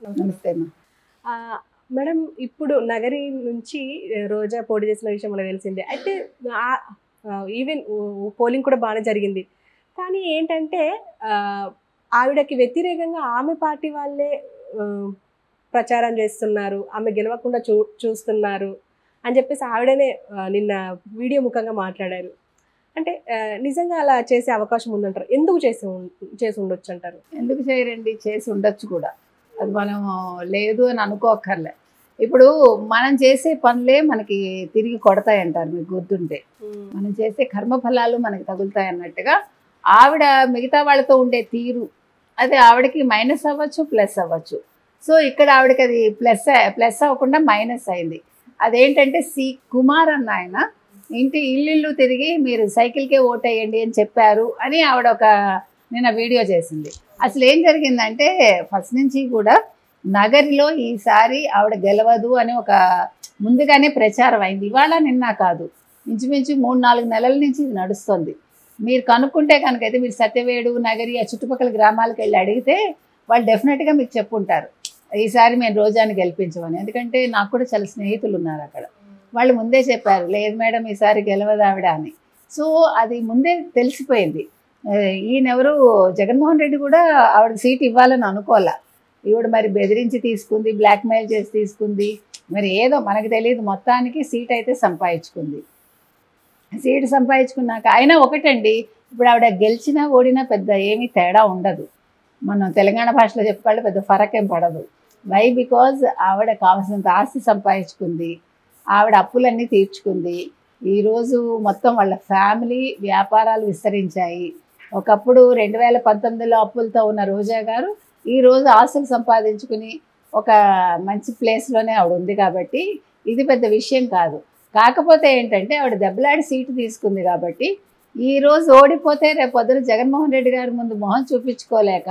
నమస్తే అమ్మా. మేడం ఇప్పుడు నగరి నుంచి రోజా పోటీ చేసిన విషయం మనకు తెలిసిందే. అయితే ఈవెన్ పోలింగ్ కూడా బాగానే జరిగింది. కానీ ఏంటంటే ఆవిడకి వ్యతిరేకంగా ఆమె పార్టీ వాళ్ళే ప్రచారం చేస్తున్నారు, ఆమె గెలవకుండా చూస్తున్నారు అని చెప్పేసి ఆవిడనే నిన్న వీడియో ముఖంగా మాట్లాడారు. అంటే నిజంగా అలా చేసే అవకాశం ఉందంటారు? ఎందుకు చేసి ఉండొచ్చు అంటారు? ఎందుకు చేయరండి, చేసి ఉండొచ్చు కూడా. అది మనం లేదు అని అనుకోక్కర్లే. ఇప్పుడు మనం చేసే పనులే మనకి తిరిగి కొడతాయి అంటారు, మీకు గుర్తుంటే. మనం చేసే కర్మఫలాలు మనకి తగులుతాయి అన్నట్టుగా ఆవిడ మిగతా వాళ్ళతో ఉండే తీరు అది ఆవిడకి మైనస్ అవ్వచ్చు, ప్లస్ అవ్వచ్చు. సో ఇక్కడ ఆవిడకి అది ప్లస్ అవ్వకుండా మైనస్ అయింది. అదేంటంటే కుమార్ అన్న ఆయన ఇల్లు తిరిగి మీరు సైకిల్కే ఓటేయండి అని చెప్పారు అని ఆవిడ ఒక నిన్న వీడియో చేసింది. అసలు ఏం జరిగిందంటే ఫస్ట్ నుంచి కూడా నగరిలో ఈసారి ఆవిడ గెలవదు అని ఒక ముందుగానే ప్రచారం అయింది. ఇవాళ నిన్న కాదు, ఇంచుమించు 3-4 నెలల నుంచి ఇది నడుస్తుంది. మీరు కనుక్కుంటే కనుక అయితే మీరు సత్యవేడు, నగరి, ఆ చుట్టుపక్కల గ్రామాలకు వెళ్ళి అడిగితే వాళ్ళు డెఫినెట్గా మీకు చెప్పుంటారు ఈసారి మేము రోజాని గెలిపించమని. ఎందుకంటే నాకు కూడా చాలా స్నేహితులు ఉన్నారు అక్కడ. వాళ్ళు ముందే చెప్పారు, లేదు మేడం ఈసారి గెలవదు ఆవిడ అని. సో అది ముందే తెలిసిపోయింది. ఈయనెవరు జగన్మోహన్ రెడ్డి కూడా ఆవిడ సీట్ ఇవ్వాలని అనుకోలే. ఈవిడ మరి బెదిరించి తీసుకుంది, బ్లాక్మెయిల్ చేసి తీసుకుంది, మరి ఏదో మనకు తెలియదు. మొత్తానికి సీట్ అయితే సంపాదించుకుంది. సీటు సంపాదించుకున్నాక అయినా ఒకటండి, ఇప్పుడు ఆవిడ గెలిచినా ఓడినా పెద్ద ఏమీ తేడా ఉండదు. మనం తెలంగాణ భాషలో చెప్పుకోవాలి, పెద్ద ఫరక్ ఏం పడదు. వై? బికాజ్ ఆవిడ కావాల్సినంత ఆస్తి సంపాదించుకుంది, ఆవిడ అప్పులన్నీ తీర్చుకుంది. ఈరోజు మొత్తం వాళ్ళ ఫ్యామిలీ వ్యాపారాలు విస్తరించాయి. ఒకప్పుడు 2019లో అప్పులతో ఉన్న రోజా గారు ఈరోజు ఆస్తులు సంపాదించుకుని ఒక మంచి ప్లేస్లోనే ఆవిడ ఉంది. కాబట్టి ఇది పెద్ద విషయం కాదు. కాకపోతే ఏంటంటే ఆవిడ దెబ్బలాడి సీటు తీసుకుంది కాబట్టి ఈరోజు ఓడిపోతే రేపు పొద్దున జగన్మోహన్ రెడ్డి గారి ముందు మొహం చూపించుకోలేక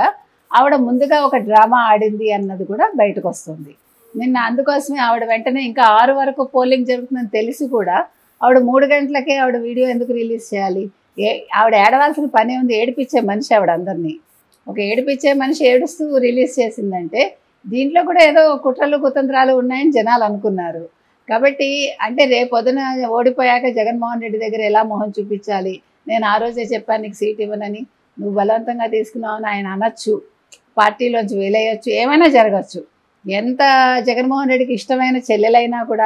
ఆవిడ ముందుగా ఒక డ్రామా ఆడింది అన్నది కూడా బయటకు వస్తుంది. నిన్న అందుకోసమే ఆవిడ వెంటనే ఇంకా 6 వరకు పోలింగ్ జరుగుతుందని తెలిసి కూడా ఆవిడ 3 గంటలకే ఆవిడ వీడియో ఎందుకు రిలీజ్ చేయాలి? ఆవిడ ఏడవాల్సిన పని ఉంది. ఏడిపించే మనిషి ఆవిడ అందరినీ. ఒక ఏడిపించే మనిషి ఏడుస్తూ రిలీజ్ చేసిందంటే దీంట్లో కూడా ఏదో కుట్రలు కుతంత్రాలు ఉన్నాయని జనాలు అనుకున్నారు. కాబట్టి అంటే రేపు పొద్దున ఓడిపోయాక జగన్మోహన్ రెడ్డి దగ్గర ఎలా మొహం చూపించాలి, నేను ఆ రోజే చెప్పాను నీకు సీట్ ఇవ్వనని, నువ్వు బలవంతంగా తీసుకున్నావని ఆయన అనొచ్చు, పార్టీలోంచి వేలేయచ్చు, ఏమైనా జరగచ్చు. ఎంత జగన్మోహన్ రెడ్డికి ఇష్టమైన చెల్లెలైనా కూడా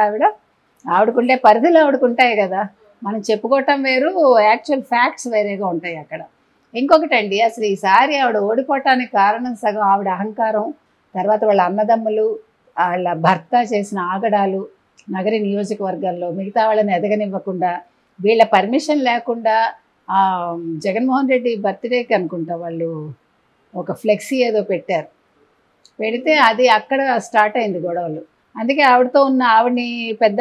ఆవిడకుండే పరిధులు ఆవిడకుంటాయి కదా. మనం చెప్పుకోవటం వేరు, యాక్చువల్ ఫ్యాక్ట్స్ వేరేగా ఉంటాయి అక్కడ. ఇంకొకటండి, అసలు ఈసారి ఆవిడ ఓడిపోవటానికి కారణం సగం ఆవిడ అహంకారం, తర్వాత వాళ్ళ అన్నదమ్ములు, వాళ్ళ భర్త చేసిన ఆగడాలు, నగరి నియోజకవర్గాల్లో మిగతా వాళ్ళని ఎదగనివ్వకుండా, వీళ్ళ పర్మిషన్ లేకుండా జగన్మోహన్ రెడ్డి బర్త్డేకి అనుకుంటా వాళ్ళు ఒక ఫ్లెక్సీ ఏదో పెట్టారు. పెడితే అది అక్కడ స్టార్ట్ అయింది గొడవలు. అందుకే ఆవిడతో ఉన్న ఆవిడని పెద్ద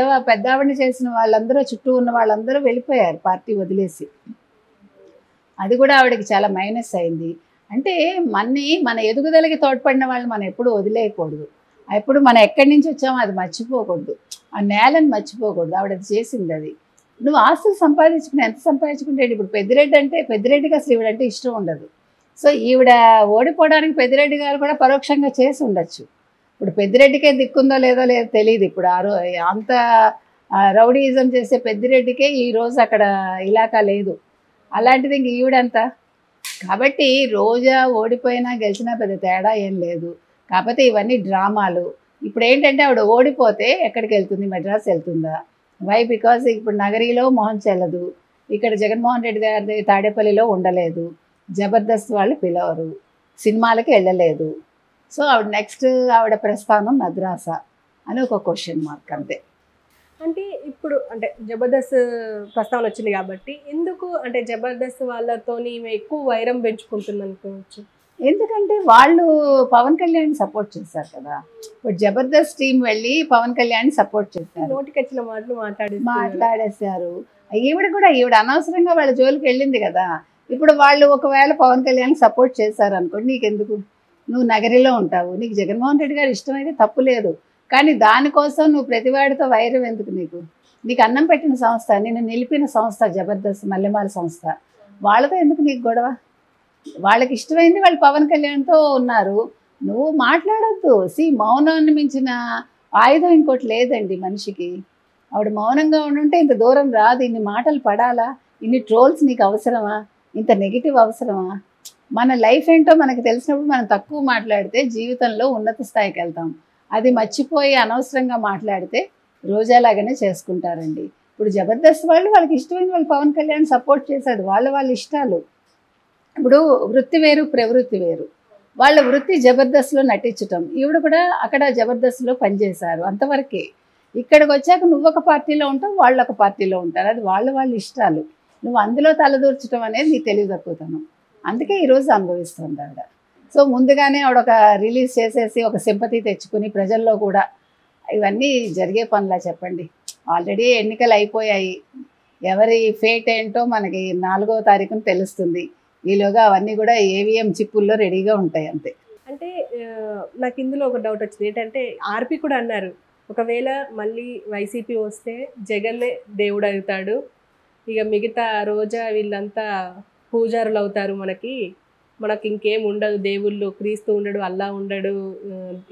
ఆవిడని చేసిన వాళ్ళందరూ, చుట్టూ ఉన్న వాళ్ళందరూ వెళ్ళిపోయారు పార్టీ వదిలేసి. అది కూడా ఆవిడకి చాలా మైనస్ అయింది. అంటే మన ఎదుగుదలకి తోడ్పడిన వాళ్ళు మనం ఎప్పుడు వదిలేయకూడదు. ఎప్పుడు మనం ఎక్కడి నుంచి వచ్చామో అది మర్చిపోకూడదు, ఆ నేలని మర్చిపోకూడదు. ఆవిడ అది చేసింది. అది నువ్వు ఆస్తులు సంపాదించుకుని ఎంత సంపాదించుకుంటే, ఇప్పుడు పెద్దిరెడ్డి అంటే పెద్దిరెడ్డికి అసలు ఈవిడంటే ఇష్టం ఉండదు. సో ఈవిడ ఓడిపోవడానికి పెద్దిరెడ్డి గారు కూడా పరోక్షంగా చేసి ఉండొచ్చు. ఇప్పుడు పెద్దిరెడ్డికే దిక్కుందో లేదో తెలియదు. ఇప్పుడు అంత రౌడీయిజం చేసే పెద్దిరెడ్డికే ఈరోజు అక్కడ ఇలాకా లేదు, అలాంటిది ఇంక ఈవిడంతా. కాబట్టి రోజా ఓడిపోయినా గెలిచినా పెద్ద తేడా ఏం లేదు. కాకపోతే ఇవన్నీ డ్రామాలు. ఇప్పుడు ఏంటంటే ఆవిడ ఓడిపోతే ఎక్కడికి వెళ్తుంది? మెడ్రాస్ వెళ్తుందా? వై? బికాజ్ ఇప్పుడు నగరిలో మొహం చెల్లదు, ఇక్కడ జగన్మోహన్ రెడ్డి గారి తాడేపల్లిలో ఉండలేదు, జబర్దస్త్ వాళ్ళు పిలవరు, సినిమాలకి వెళ్ళలేదు. సో ఆవిడ నెక్స్ట్ ఆవిడ ప్రస్థానం మద్రాస అని ఒక క్వశ్చన్ మార్క్ అంతే. అంటే ఇప్పుడు అంటే జబర్దస్త్ ప్రస్తావన వచ్చింది కాబట్టి ఎందుకు అంటే జబర్దస్త్ వాళ్ళతో ఎక్కువ వైరం పెంచుకుంటుంది అనుకోవచ్చు? ఎందుకంటే వాళ్ళు పవన్ కళ్యాణ్ సపోర్ట్ చేశారు కదా. ఇప్పుడు జబర్దస్త్ టీం వెళ్ళి పవన్ కళ్యాణ్ సపోర్ట్ చేశారు, నోటికి వచ్చిన మాటలు మాట్లాడేశారు. ఈవిడ అనవసరంగా వాళ్ళ జోలికి వెళ్ళింది కదా. ఇప్పుడు వాళ్ళు ఒకవేళ పవన్ కళ్యాణ్ సపోర్ట్ చేశారు అనుకోండి, నీకెందుకు? నువ్వు నగరిలో ఉంటావు, నీకు జగన్మోహన్ రెడ్డి గారు ఇష్టమైతే తప్పు లేదు. కానీ దానికోసం నువ్వు ప్రతివాడితో వైరం ఎందుకు? నీకు అన్నం పెట్టిన సంస్థ, నిన్ను నిలిపిన సంస్థ జబర్దస్త్ మల్లెమాల సంస్థ, వాళ్ళతో ఎందుకు నీకు గొడవ? వాళ్ళకి ఇష్టమైంది వాళ్ళు పవన్ కళ్యాణ్తో ఉన్నారు. నువ్వు మాట్లాడొద్దు. మౌనాన్ని మించిన ఆయుధం ఇంకోటి లేదండి మనిషికి. ఆవిడ మౌనంగా ఉండుంటే ఇంత దూరం రాదు. ఇన్ని మాటలు పడాలా? ఇన్ని ట్రోల్స్ నీకు అవసరమా? ఇంత నెగిటివ్ అవసరమా? మన లైఫ్ ఏంటో మనకు తెలిసినప్పుడు మనం తక్కువ మాట్లాడితే జీవితంలో ఉన్నత స్థాయికి వెళ్తాం. అది మర్చిపోయి అనవసరంగా మాట్లాడితే రోజాలాగానే చేసుకుంటారండి. ఇప్పుడు జబర్దస్త్ వాళ్ళకి ఇష్టమైన వాళ్ళు పవన్ కళ్యాణ్ సపోర్ట్ చేశాడు. వాళ్ళ ఇష్టాలు. ఇప్పుడు వృత్తి వేరు, ప్రవృత్తి వేరు. వాళ్ళ వృత్తి జబర్దస్త్లో నటించటం. ఈవిడ కూడా అక్కడ జబర్దస్త్లో పనిచేశారు, అంతవరకే. ఇక్కడికి వచ్చాక నువ్వు ఒక పార్టీలో ఉంటావు, వాళ్ళు ఒక పార్టీలో ఉంటారు. అది వాళ్ళ ఇష్టాలు. నువ్వు అందులో తలదూర్చడం అనేది నీ తెలివి తక్కువతనం. అందుకే ఈరోజు అనుభవిస్తుంది ఆవిడ. సో ముందుగానే ఆవిడ ఒక రిలీజ్ చేసేసి ఒక సింపతి తెచ్చుకుని ప్రజల్లో కూడా ఇవన్నీ జరిగే పనులా చెప్పండి? ఆల్రెడీ ఎన్నికలు అయిపోయాయి. ఎవరి ఫేట్ ఏంటో మనకి 4వ తారీఖున తెలుస్తుంది. ఈలోగా అవన్నీ కూడా ఏవిఎం చిప్పుల్లో రెడీగా ఉంటాయి అంతే. అంటే నాకు ఇందులో ఒక డౌట్ వచ్చింది ఏంటంటే, ఆర్పి కూడా అన్నారు, ఒకవేళ మళ్ళీ వైసీపీ వస్తే జగన్నే దేవుడు అవుతాడు, ఇక మిగతా రోజా వీళ్ళంతా పూజారులు అవుతారు, మనకి ఇంకేం ఉండదు, దేవుళ్ళు, క్రీస్తు ఉండడు, అల్లా ఉండడు,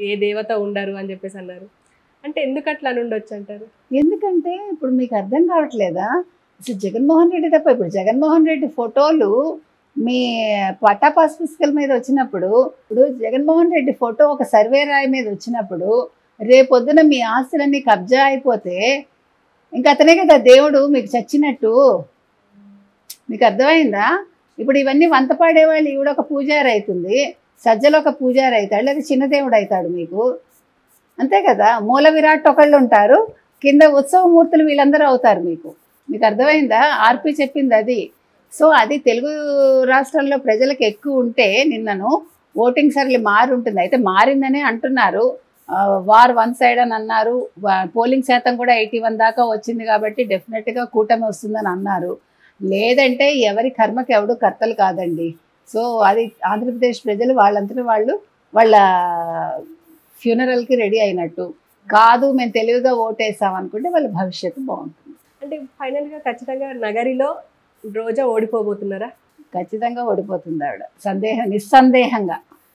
ఏ దేవత ఉండరు అని చెప్పేసి అన్నారు. అంటే ఎందుకు అట్లా అని ఉండొచ్చు అంటారు? ఎందుకంటే ఇప్పుడు మీకు అర్థం కావట్లేదా? అసలు జగన్మోహన్ రెడ్డి తప్ప. ఇప్పుడు జగన్మోహన్ రెడ్డి ఫోటోలు మీ పటాపాస్ పుస్తకాల మీద వచ్చినప్పుడు, ఇప్పుడు జగన్మోహన్ రెడ్డి ఫోటో ఒక సర్వే రాయి మీద వచ్చినప్పుడు, రేపొద్దున మీ ఆస్తులన్నీ కబ్జా అయిపోతే ఇంకా అతనే కదా దేవుడు మీకు చచ్చినట్టు. మీకు అర్థమైందా? ఇప్పుడు ఇవన్నీ వంత పాడేవాళ్ళు, ఈవిడ ఒక పూజారి అవుతుంది, సజ్జలు ఒక పూజారి అవుతాడు, లేదా చిన్న దేవుడు అవుతాడు మీకు, అంతే కదా. మూల విరాట్ ఒకళ్ళు ఉంటారు, కింద ఉత్సవమూర్తులు వీళ్ళందరూ అవుతారు మీకు అర్థమైందా? ఆర్పి చెప్పింది అది. సో అది తెలుగు రాష్ట్రాల్లో ప్రజలకు ఎక్కువ ఉంటే నిన్నను ఓటింగ్ సర్లే మారి ఉంటుంది. అయితే మారిందనే అంటున్నారు. వార్ వన్ సైడ్ అని అన్నారు. పోలింగ్ శాతం కూడా 81 దాకా వచ్చింది కాబట్టి డెఫినెట్గా కూటమి వస్తుందని అన్నారు. లేదంటే ఎవరి కర్మకి ఎవడు కర్తలు కాదండి. సో అది ఆంధ్రప్రదేశ్ ప్రజలు వాళ్ళంతటా వాళ్ళ ఫ్యూనరల్కి రెడీ అయినట్టు. కాదు మేము తెలివిగా ఓటేసాం అనుకుంటే వాళ్ళ భవిష్యత్తు బాగుంటుంది. అంటే ఫైనల్గా ఖచ్చితంగా నగరిలో రోజా ఓడిపోబోతున్నారా? ఖచ్చితంగా ఓడిపోతుంది ఆవిడ, నిస్సందేహంగా.